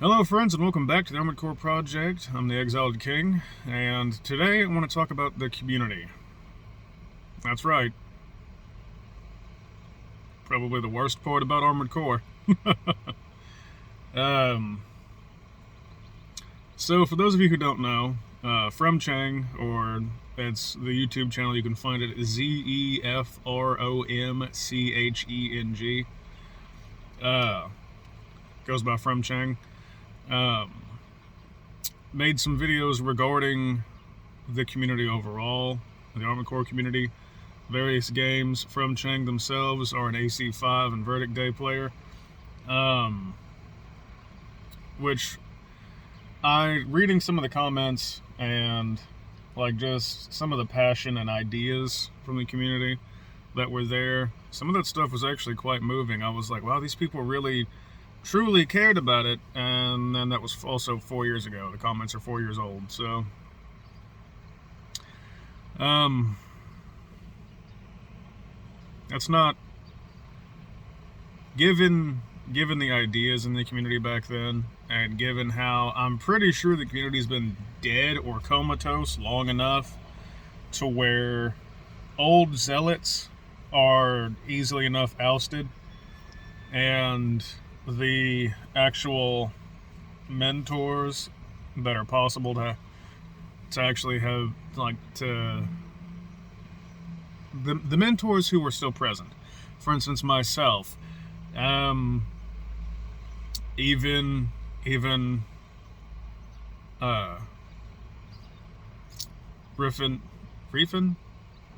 Hello friends and welcome back to the Armored Core Project. I'm the Exiled King, and today I want to talk about the community. That's right. Probably the worst part about Armored Core. So for those of you who don't know, FromCheng, or it's the YouTube channel, you can find it at ZEFROMCHENG. Goes by FromCheng. Made some videos regarding the community overall, the Armored Core community, various games. FromCheng themselves are an AC5 and Verdict Day player, which reading some of the comments and just some of the passion and ideas from the community that were there, some of that stuff was actually quite moving. I was like, wow, these people really truly cared about it. And then that was also 4 years ago. The comments are 4 years old, so that's not given the ideas in the community back then, and given how I'm pretty sure the community's been dead or comatose long enough to where old zealots are easily enough ousted, and the actual mentors that are possible to actually have, the mentors who were still present. For instance, myself, even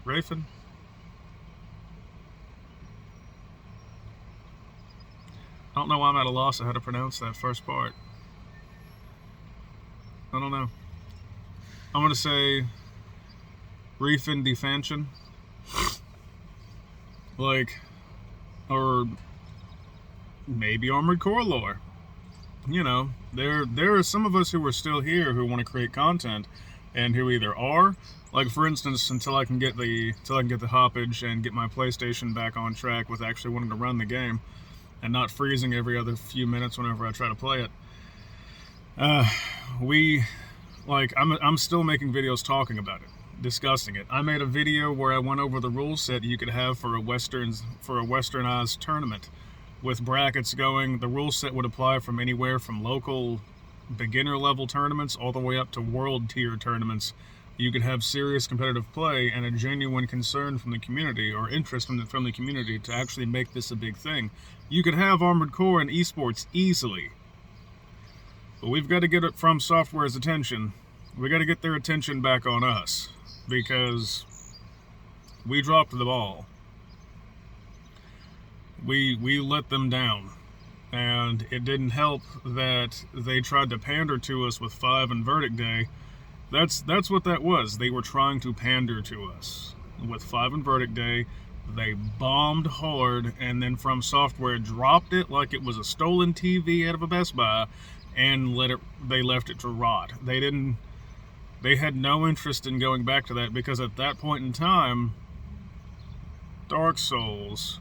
Rafen. I don't know why I'm at a loss of how to pronounce that first part. I don't know. I'm going to say Reefin Defansion. Or maybe Armored Core lore. You know, there are some of us who are still here who want to create content, and who either are, for instance, until I can get the hoppage and get my PlayStation back on track with actually wanting to run the game and not freezing every other few minutes whenever I try to play it. I'm still making videos talking about it, discussing it. I made a video where I went over the rule set you could have for a westernized tournament, with brackets going. The rule set would apply from anywhere from local beginner level tournaments all the way up to world tier tournaments. You could have serious competitive play and a genuine concern from the community, or interest from the community, to actually make this a big thing. You could have Armored Core and esports easily. But we've got to get it FromSoftware's attention. We got to get their attention back on us, because we dropped the ball. We let them down, and it didn't help that they tried to pander to us with 5 and Verdict Day. That's what that was. They were trying to pander to us with 5 and Verdict Day. They bombed hard, and then FromSoftware dropped it like it was a stolen TV out of a Best Buy, and they left it to rot. They had no interest in going back to that, because at that point in time, Dark Souls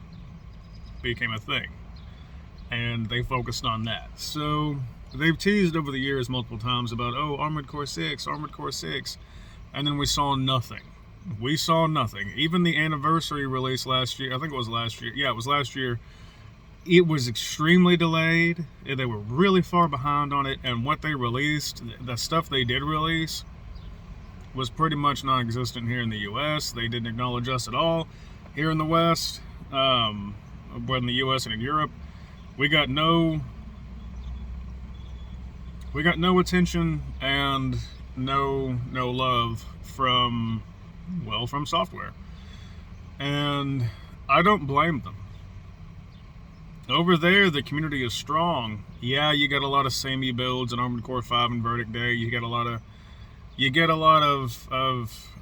became a thing, and they focused on that. So they've teased over the years multiple times about, oh, Armored Core 6, and then we saw nothing. Even the anniversary release last year, I think it was last year. Yeah, it was last year. It was extremely delayed. They were really far behind on it, and what they released, the stuff they did release, was pretty much non-existent here in the US. They didn't acknowledge us at all here in the West. But in the US and in Europe, we got no attention and no love from FromSoftware. And I don't blame them. Over there, the community is strong. Yeah, you got a lot of samey builds in Armored Core 5 and Verdict Day. You get a lot of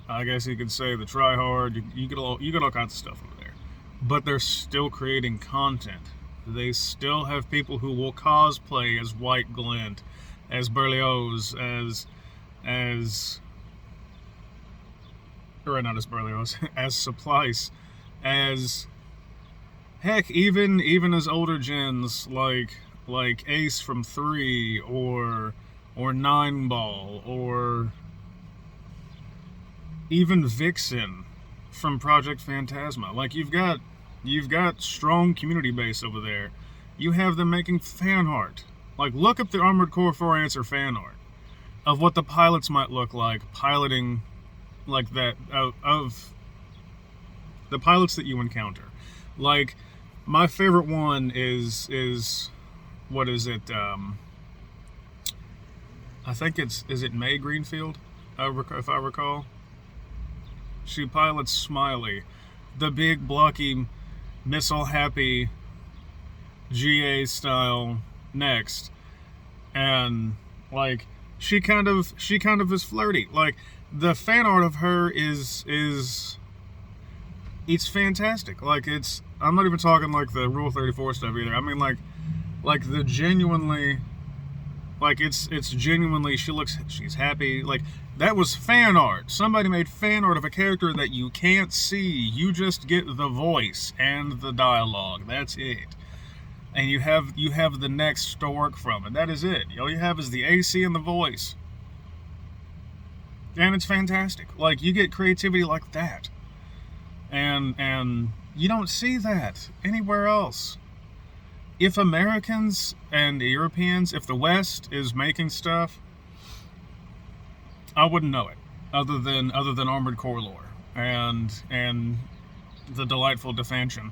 I guess you could say, the try-hard. You get all kinds of stuff over there. But they're still creating content. They still have people who will cosplay as White Glint, as Berlioz, not as Berlioz, as Supplice, as heck, even as older gens like like Ace from 3 or Nine Ball or even Vixen from Project Phantasma. Like you've got strong community base over there. You have them making fan art. Like look up the Armored Core 4 Answer fan art of what the pilots might look like piloting like that of the pilots that you encounter. Like my favorite one is what is it? I think is it May Greenfield, if I recall. She pilots Smiley, the big blocky missile happy GA style next, and like she kind of is flirty. Like the fan art of her is it's fantastic. Like I'm not even talking like the Rule 34 stuff either. I mean like the genuinely, like it's genuinely, she's happy. Like that was fan art. Somebody made fan art of a character that you can't see. You just get the voice and the dialogue. That's it. And you have the next to work from, and that is it. All you have is the AC and the voice. And it's fantastic. Like you get creativity like that. And you don't see that anywhere else. If Americans and Europeans, if the West is making stuff, I wouldn't know it, other than Armored Core lore and the Delightful Defansion.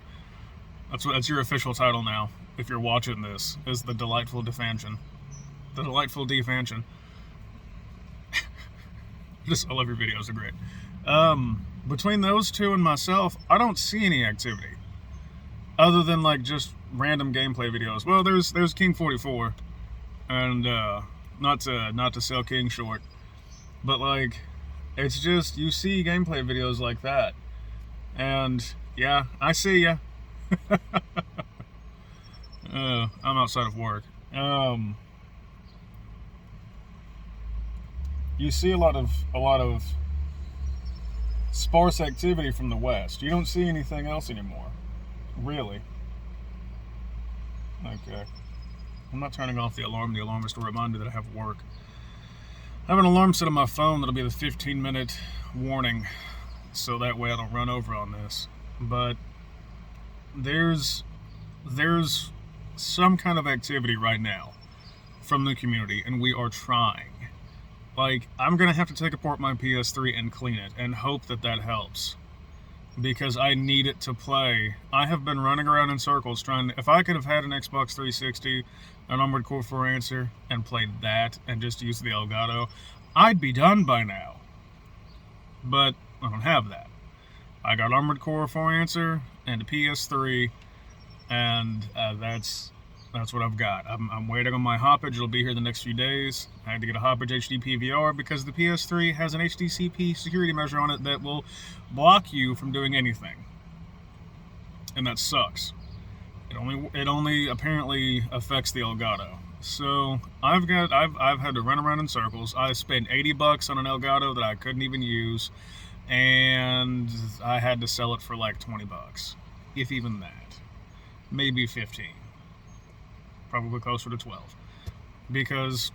That's your official title now. If you're watching this, is the Delightful Defansion, the Delightful Defansion. I love your videos; they're great. Between those two and myself, I don't see any activity other than like just random gameplay videos. Well, there's King 44, and not to sell King short, but like it's just you see gameplay videos like that, and yeah, I see ya. I'm outside of work. You see a lot of sparse activity from the West. You don't see anything else anymore, really. Okay. I'm not turning off the alarm. The alarm is to remind me that I have work. I have an alarm set on my phone that'll be the 15-minute warning, so that way I don't run over on this. But there's some kind of activity right now from the community, and we are trying. Like, I'm gonna have to take apart my PS3 and clean it and hope that helps, because I need it to play. I have been running around in circles trying to, if I could have had an Xbox 360, an Armored Core 4 Answer, and played that and just used the Elgato, I'd be done by now. But I don't have that. I got Armored Core 4 Answer and a PS3, and that's what I've got. I'm waiting on my hoppage. It'll be here the next few days. I had to get a hoppage HD PVR because the PS3 has an HDCP security measure on it that will block you from doing anything, and that sucks. It only apparently affects the Elgato. So I've had to run around in circles. I spent $80 on an Elgato that I couldn't even use, and I had to sell it for like $20, if even that, maybe 15. Probably closer to 12, because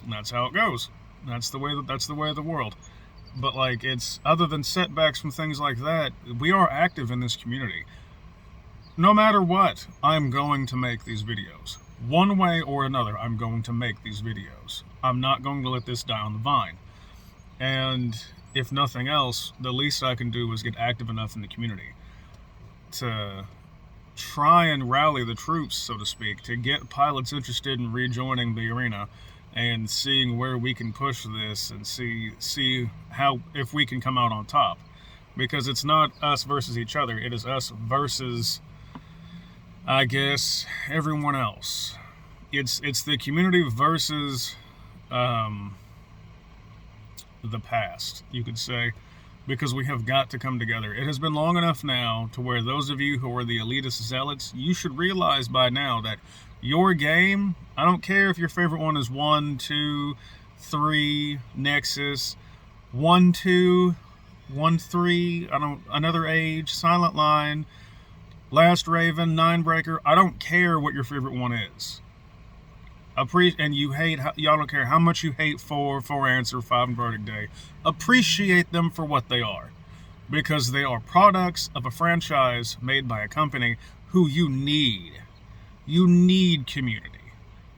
that's how it goes. That's the way of the world. But like, it's other than setbacks from things like that, we are active in this community. No matter what, I'm going to make these videos. One way or another, I'm going to make these videos. I'm not going to let this die on the vine. And if nothing else, the least I can do is get active enough in the community to try and rally the troops, so to speak, to get pilots interested in rejoining the arena and seeing where we can push this and see how, if we can come out on top. Because it's not us versus each other, it is us versus, I guess, everyone else. It's the community versus the past, you could say. Because we have got to come together. It has been long enough now to where those of you who are the elitist zealots, you should realize by now that your game, I don't care if your favorite one is 1, 2, 3, Nexus, 1, 2, 1, 3, Another Age, Silent Line, Last Raven, Ninebreaker, I don't care what your favorite one is. And you hate, y'all don't care how much you hate 4 Answer, 5 and Verdict Day. Appreciate them for what they are. Because they are products of a franchise made by a company who you need. You need community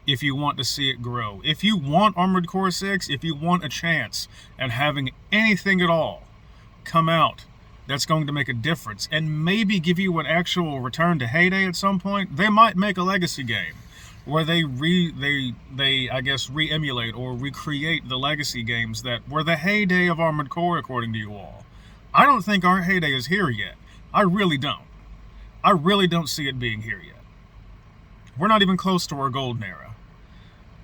if you want to see it grow. If you want Armored Core 6, if you want a chance at having anything at all come out that's going to make a difference and maybe give you an actual return to heyday at some point, they might make a legacy game where they re-emulate or recreate the legacy games that were the heyday of Armored Core, according to you all. I don't think our heyday is here yet. I really don't. I really don't see it being here yet. We're not even close to our golden era.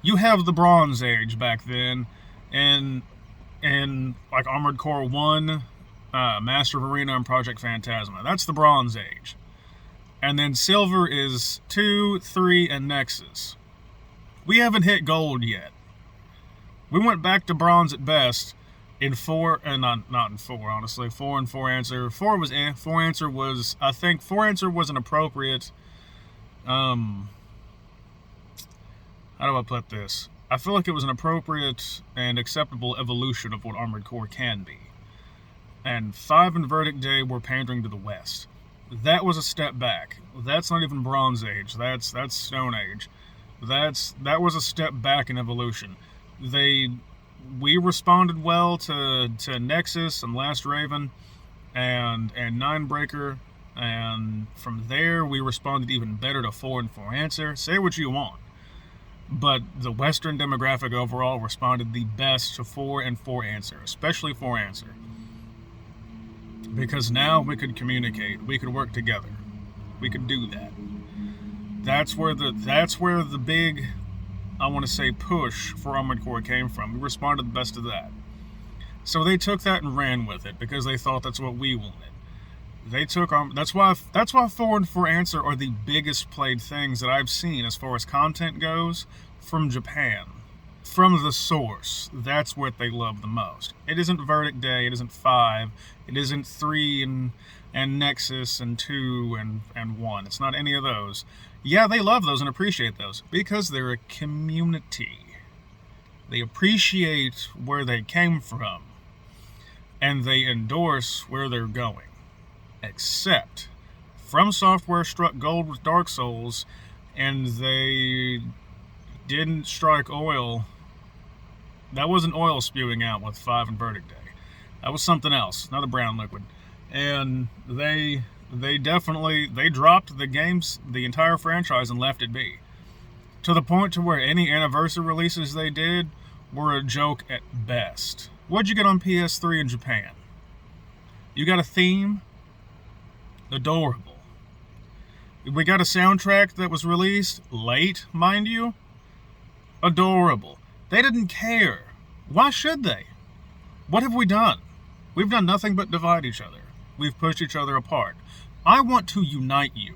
You have the Bronze Age back then, and like Armored Core 1, Master of Arena, and Project Phantasma. That's the Bronze Age. And then Silver is 2, 3, and Nexus. We haven't hit Gold yet. We went back to Bronze at best in 4, and not in 4, honestly. 4 and 4 Answer. 4 was 4 Answer was, I think 4 Answer was an appropriate, how do I put this? I feel like it was an appropriate and acceptable evolution of what Armored Core can be. And 5 and Verdict Day were pandering to the West. That was a step back. That's not even Bronze Age. That's Stone Age. That was a step back in evolution. We responded well to Nexus and Last Raven and Ninebreaker, and from there we responded even better to 4 and 4 Answer. Say what you want, but the Western demographic overall responded the best to 4 and 4 Answer, especially 4 Answer. Because now we could communicate, we could work together, we could do that. That's where the big, I want to say, push for Armored Core came from. We responded the best to that. So they took that and ran with it because they thought that's what we wanted. That's why 4 and 4 Answer are the biggest played things that I've seen as far as content goes from Japan. From the source, that's what they love the most. It isn't Verdict Day, it isn't 5, it isn't 3 and Nexus and 2 and 1. It's not any of those. Yeah, they love those and appreciate those because they're a community. They appreciate where they came from and they endorse where they're going. Except FromSoftware struck gold with Dark Souls and they didn't strike oil. That wasn't oil spewing out with 5 and Verdict Day. That was something else, not a brown liquid. And they dropped the games, the entire franchise, and left it be. To the point to where any anniversary releases they did were a joke at best. What'd you get on PS3 in Japan? You got a theme? Adorable. We got a soundtrack that was released late, mind you? Adorable. They didn't care. Why should they? What have we done? We've done nothing but divide each other. We've pushed each other apart. I want to unite you.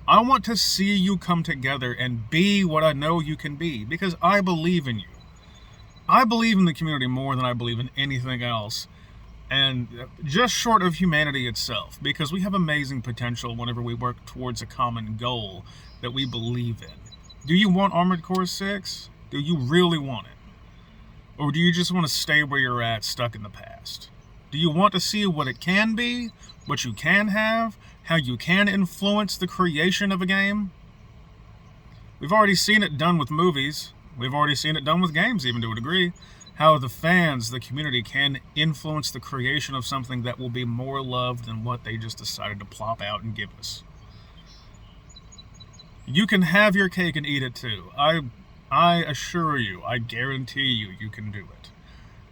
I want to see you come together and be what I know you can be because I believe in you. I believe in the community more than I believe in anything else, and just short of humanity itself, because we have amazing potential whenever we work towards a common goal that we believe in. Do you want Armored Core 6? Do you really want it? Or do you just want to stay where you're at, stuck in the past? Do you want to see what it can be, what you can have, how you can influence the creation of a game? We've already seen it done with movies. We've already seen it done with games, even to a degree. How the fans, the community, can influence the creation of something that will be more loved than what they just decided to plop out and give us. You can have your cake and eat it too. I assure you, I guarantee you, you can do it.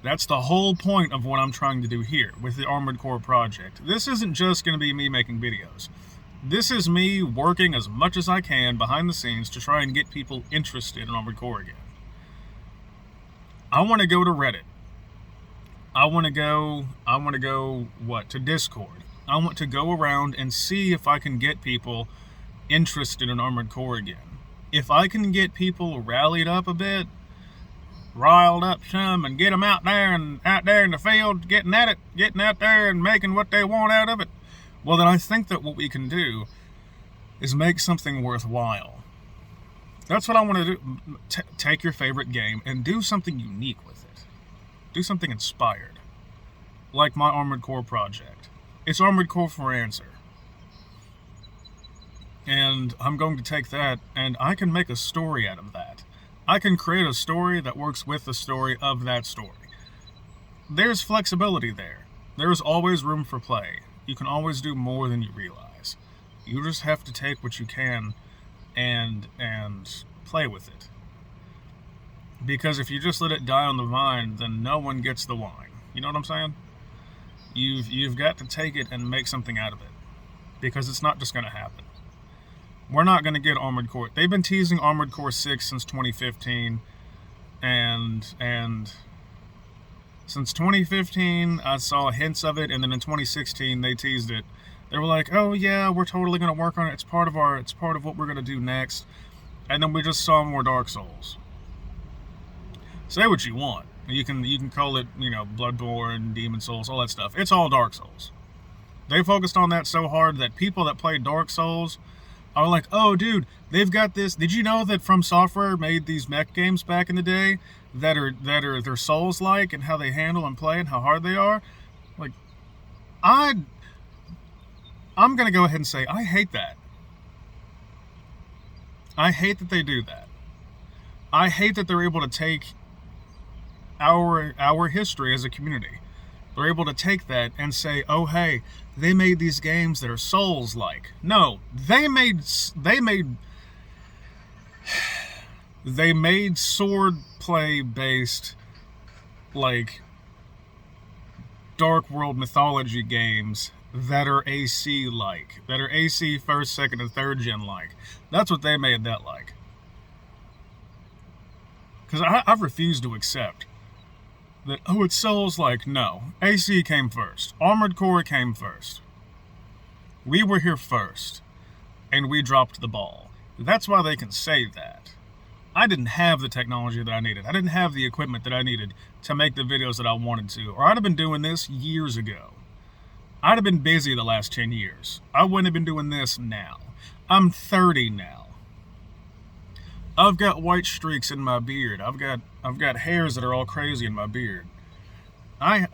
That's the whole point of what I'm trying to do here with the Armored Core project. This isn't just going to be me making videos. This is me working as much as I can behind the scenes to try and get people interested in Armored Core again. I want to go to Reddit. I want to go, to Discord. I want to go around and see if I can get people interested in Armored Core again. If I can get people rallied up a bit, riled up some, and get them out there in the field, getting at it, getting out there and making what they want out of it, well, then I think that what we can do is make something worthwhile. That's what I want to do. Take your favorite game and do something unique with it. Do something inspired. Like my Armored Core project. It's Armored Core for Answer. And I'm going to take that, and I can make a story out of that. I can create a story that works with the story of that story. There's flexibility there. There's always room for play. You can always do more than you realize. You just have to take what you can and play with it. Because if you just let it die on the vine, then no one gets the wine. You know what I'm saying? You've got to take it and make something out of it. Because it's not just going to happen. We're not going to get Armored Core. They've been teasing Armored Core 6 since 2015. And since 2015, I saw hints of it. And then in 2016, they teased it. They were like, oh yeah, we're totally going to work on it. It's part of what we're going to do next. And then we just saw more Dark Souls. Say what you want. You can call it, Bloodborne, Demon Souls, all that stuff. It's all Dark Souls. They focused on that so hard that people that play Dark Souls are like, oh dude, they've got this. Did you know that FromSoftware made these mech games back in the day that are their Souls-like, and how they handle and play and how hard they are? Like, I'm going to go ahead and say I hate that. I hate that they do that. I hate that they're able to take our history as a community. They're able to take that and say, oh hey, they made these games that are Souls-like. No, they made sword play based, like, Dark World mythology games that are AC-like. That are AC first, second, and third gen like. That's what they made that like. Because I've refused to accept that, oh, it's Souls-like. No. AC came first. Armored Core came first. We were here first. And we dropped the ball. That's why they can say that. I didn't have the technology that I needed. I didn't have the equipment that I needed to make the videos that I wanted to. Or I'd have been doing this years ago. I'd have been busy the last 10 years. I wouldn't have been doing this now. I'm 30 now. I've got white streaks in my beard. I've got hairs that are all crazy in my beard. I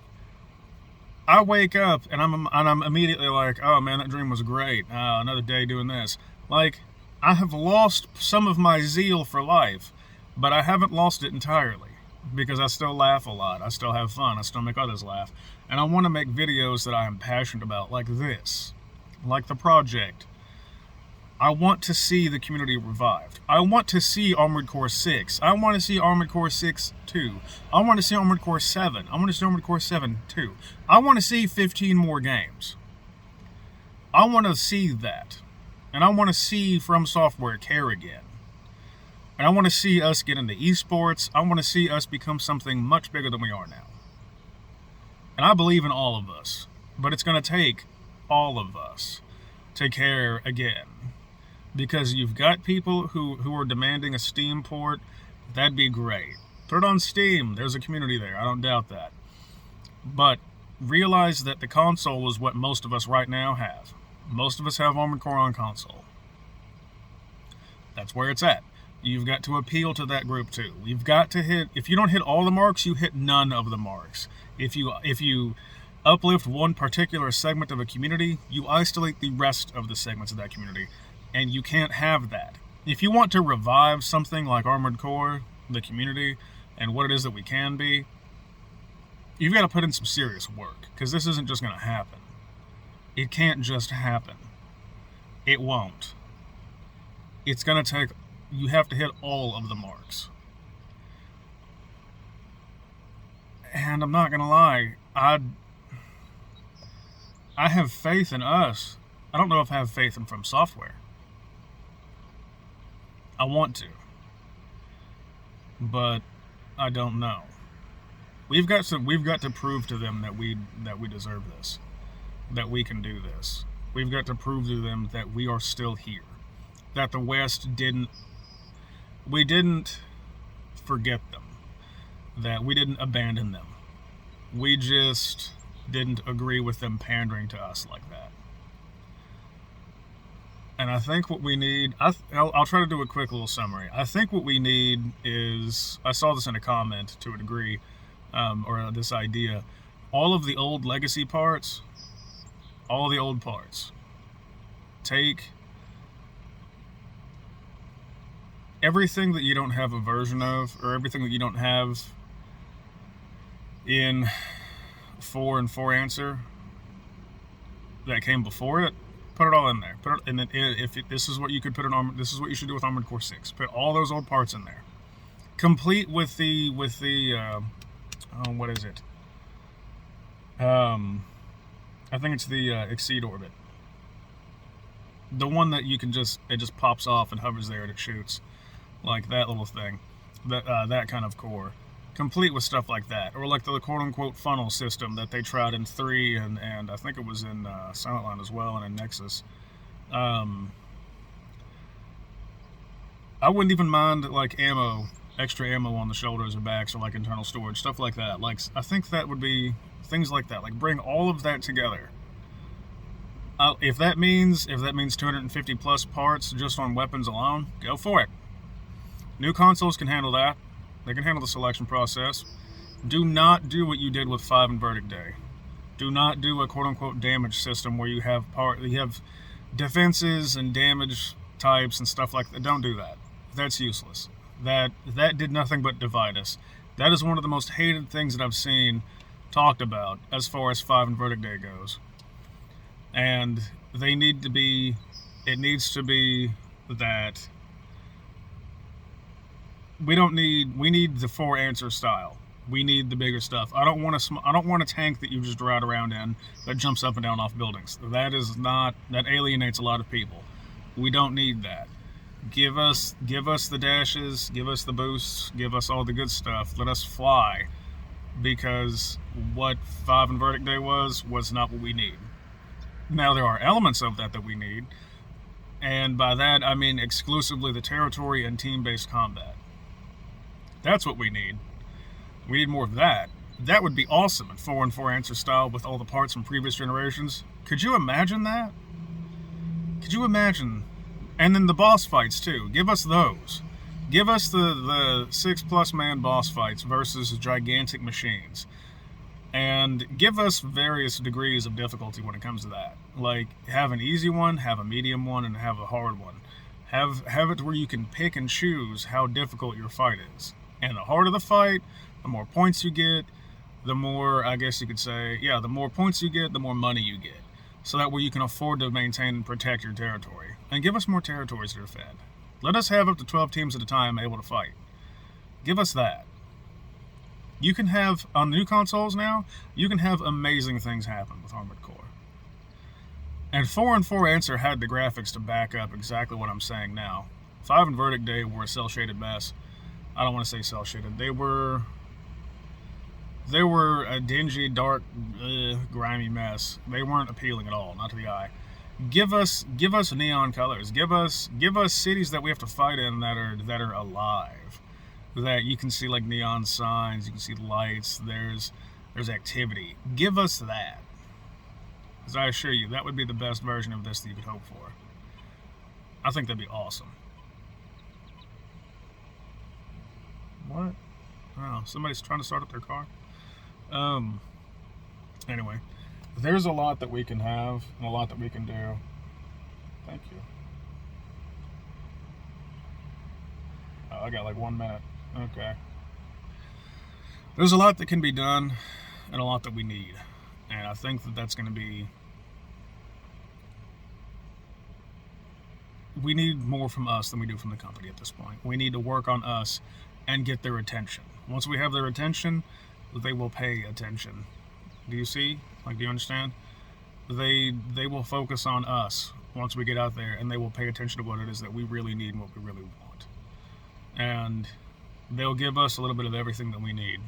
wake up and I'm immediately like, oh man, that dream was great. Another day doing this. Like, I have lost some of my zeal for life, but I haven't lost it entirely, because I still laugh a lot. I still have fun. I still make others laugh. And I want to make videos that I am passionate about, like this, like the project. I want to see the community revived. I want to see Armored Core 6. I want to see Armored Core 6 2. I want to see Armored Core 7. I want to see Armored Core 7 2. I want to see 15 more games. I want to see that. And I want to see FromSoftware care again. And I want to see us get into esports. I want to see us become something much bigger than we are now. And I believe in all of us. But it's going to take all of us to care again. Because you've got people who are demanding a Steam port. That'd be great. Put it on Steam. There's a community there. I don't doubt that. But realize that the console is what most of us right now have. Most of us have Armored Core on console. That's where it's at. You've got to appeal to that group too. You've got to hit, if you don't hit all the marks, you hit none of the marks. If you uplift one particular segment of a community, you isolate the rest of the segments of that community. And you can't have that. If you want to revive something like Armored Core, the community, and what it is that we can be, you've got to put in some serious work, because this isn't just going to happen. It can't just happen. It won't. It's going to take, you have to hit all of the marks. And I'm not going to lie, I have faith in us. I don't know if I have faith in FromSoftware. I want to, but I don't know. We've got to prove to them that we deserve this, that we can do this. We've got to prove to them that we are still here, that the West we didn't forget them, that we didn't abandon them. We just didn't agree with them pandering to us like that. And I think what we need, I'll try to do a quick little summary. I think what we need is, I saw this in a comment to a degree, or this idea, all of the old legacy parts, all the old parts, take everything that you don't have a version of, or everything that you don't have in 4 and 4 answer that came before it, put it all in there. Put it, and then this is what you could put in Armored. This is what you should do with Armored Core 6. Put all those old parts in there, complete with the what is it? I think it's the Exceed Orbit, the one that you can it just pops off and hovers there and it shoots, like that little thing, that kind of core, complete with stuff like that, or like the quote unquote funnel system that they tried in 3 and I think it was in Silent Line as well and in Nexus. I wouldn't even mind like extra ammo on the shoulders or backs, or like internal storage, stuff like that. Like, I think that would be things like that. Like, bring all of that together. If that means 250 plus parts just on weapons alone, go for it. New consoles can handle that. They can handle the selection process. Do not do what you did with 5 and Verdict Day. Do not do a quote-unquote damage system where you have defenses and damage types and stuff like that. Don't do that. That's useless. That did nothing but divide us. That is one of the most hated things that I've seen talked about as far as 5 and Verdict Day goes. And it needs to be that we need the 4 answer style. We need the bigger stuff. I don't want a tank that you just ride around in that jumps up and down off buildings. That alienates a lot of people. We don't need that. Give us the dashes, give us the boosts, give us all the good stuff. Let us fly, because what 5 and Verdict Day was not what we need. Now, there are elements of that we need, and by that I mean exclusively the territory and team-based combat. That's what we need. We need more of that. That would be awesome in 4 and 4 answer style with all the parts from previous generations. Could you imagine that? Could you imagine? And then the boss fights too. Give us those. Give us the 6+ man boss fights versus gigantic machines. And give us various degrees of difficulty when it comes to that. Like, have an easy one, have a medium one, and have a hard one. Have it where you can pick and choose how difficult your fight is. And the harder the fight, the more points you get, the more, I guess you could say, the more points you get, the more money you get. So that way you can afford to maintain and protect your territory. And give us more territories that are fed. Let us have up to 12 teams at a time able to fight. Give us that. You can have, on the new consoles now, you can have amazing things happen with Armored Core. And 4 and 4 Answer had the graphics to back up exactly what I'm saying now. 5 and Verdict Day were a cel-shaded mess. I don't want to say cel-shaded. They were a dingy, dark, grimy mess. They weren't appealing at all, not to the eye. Give us neon colors. Give us cities that we have to fight in that are alive. That you can see like neon signs, you can see lights, there's activity. Give us that. Because I assure you, that would be the best version of this that you could hope for. I think that'd be awesome. What? Oh, somebody's trying to start up their car. Anyway, there's a lot that we can have and a lot that we can do. Thank you. Oh, I got like 1 minute. Okay. There's a lot that can be done and a lot that we need. And I think that's going to be... We need more from us than we do from the company at this point. We need to work on us and get their attention. Once we have their attention, they will pay attention. Do you see? Like, do you understand? They will focus on us once we get out there, and they will pay attention to what it is that we really need and what we really want. And they'll give us a little bit of everything that we need.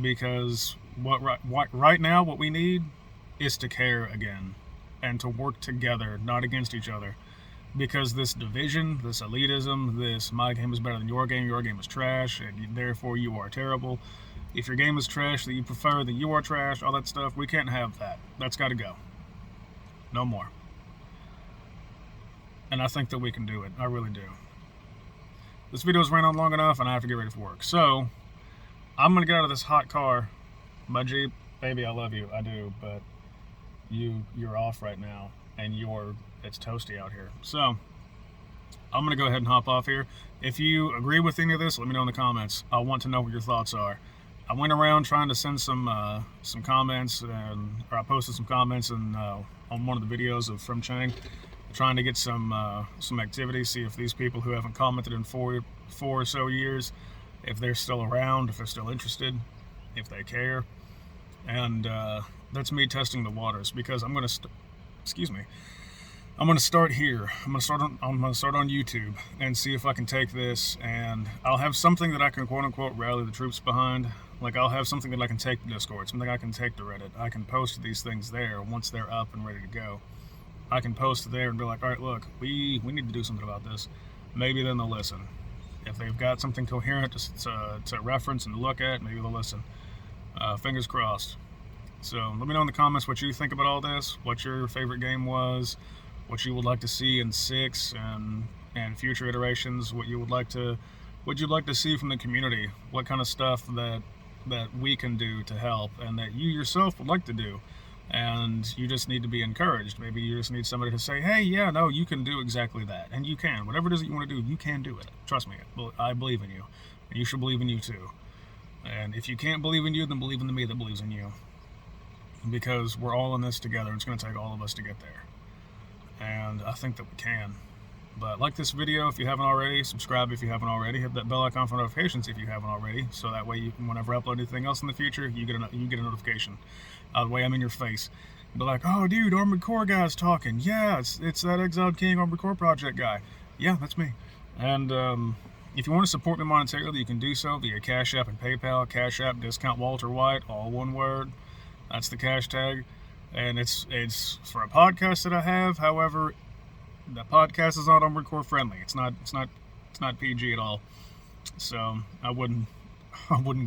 Because right now, what we need is to care again and to work together, not against each other. Because this division, this elitism, this my game is better than your game is trash, and therefore you are terrible. If your game is trash that you prefer, then you are trash, all that stuff, we can't have that. That's got to go. No more. and I think that we can do it. I really do. This video's ran on long enough, and I have to get ready for work. So, I'm going to get out of this hot car. My Jeep, baby, I love you. I do, but you're off right now, and it's toasty out here. So, I'm going to go ahead and hop off here. If you agree with any of this, let me know in the comments. I want to know what your thoughts are. I went around trying to send some comments, or I posted some comments on one of the videos of From Chang, trying to get some activity, see if these people who haven't commented in four or so years, if they're still around, if they're still interested, if they care. And that's me testing the waters, because I'm going to start here. I'm going to start on YouTube and see if I can take this, and I'll have something that I can quote unquote rally the troops behind. Like, I'll have something that I can take to Discord, something I can take to Reddit. I can post these things there once they're up and ready to go. I can post there and be like, all right, look, we need to do something about this. Maybe then they'll listen. If they've got something coherent to reference and to look at, maybe they'll listen. Fingers crossed. So let me know in the comments what you think about all this, what your favorite game was, what you would like to see in 6 and future iterations, what you'd like to see from the community, what kind of stuff that we can do to help, and that you yourself would like to do, and you just need to be encouraged. Maybe you just need somebody to say, hey, yeah, no, you can do exactly that, and you can. Whatever it is that you want to do, you can do it. Trust me, I believe in you, and you should believe in you too. And if you can't believe in you, then believe in the me that believes in you, because we're all in this together. It's going to take all of us to get there, and I think that we can. But like this video if you haven't already, subscribe if you haven't already, hit that bell icon for notifications if you haven't already, so that way whenever I upload anything else in the future, you get a notification. The way I'm in your face. Be like, oh dude, Armored Core guy's talking. Yeah, it's that Exiled King Armored Core project guy. Yeah, that's me. And if you want to support me monetarily, you can do so via Cash App and PayPal. Cash App, discount Walter White, all one word. That's the cash tag. And it's for a podcast that I have. However, the podcast is not Armored Core friendly. It's not PG at all. So I wouldn't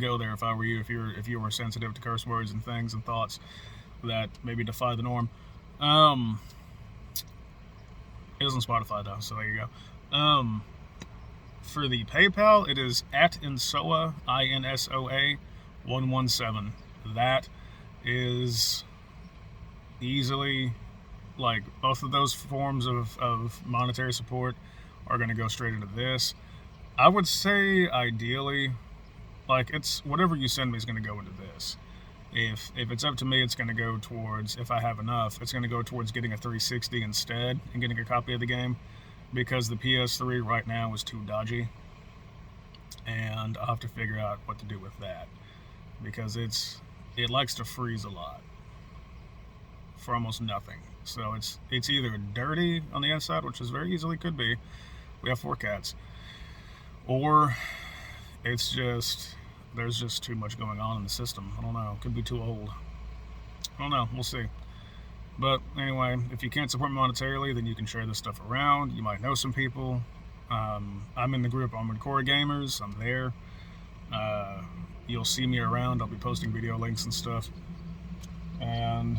go there if I were you. If you were sensitive to curse words and things and thoughts that maybe defy the norm. It is on Spotify though, so there you go. For the PayPal, it is @Insoa, INSOA 117. That is easily, like, both of those forms of monetary support are going to go straight into this. I would say ideally, like, it's whatever you send me is going to go into this. If it's up to me, it's going to go towards, if I have enough, it's going to go towards getting a 360 instead and getting a copy of the game, because the PS3 right now is too dodgy, and I'll have to figure out what to do with that, because it likes to freeze a lot for almost nothing. So it's either dirty on the inside, which is very easily could be. We have 4 cats. Or it's just, there's just too much going on in the system. I don't know. Could be too old. I don't know. We'll see. But anyway, if you can't support me monetarily, then you can share this stuff around. You might know some people. I'm in the group Armored Core Gamers. I'm there. You'll see me around. I'll be posting video links and stuff. And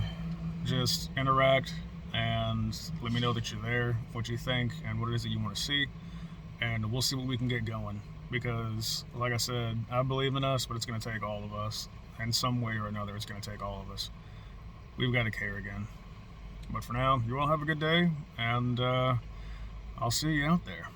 just interact and let me know that you're there, what you think, and what it is that you want to see, and we'll see what we can get going, because like I said, I believe in us, but it's going to take all of us. In some way or another, it's going to take all of us. We've got to care again. But for now, you all have a good day, and I'll see you out there.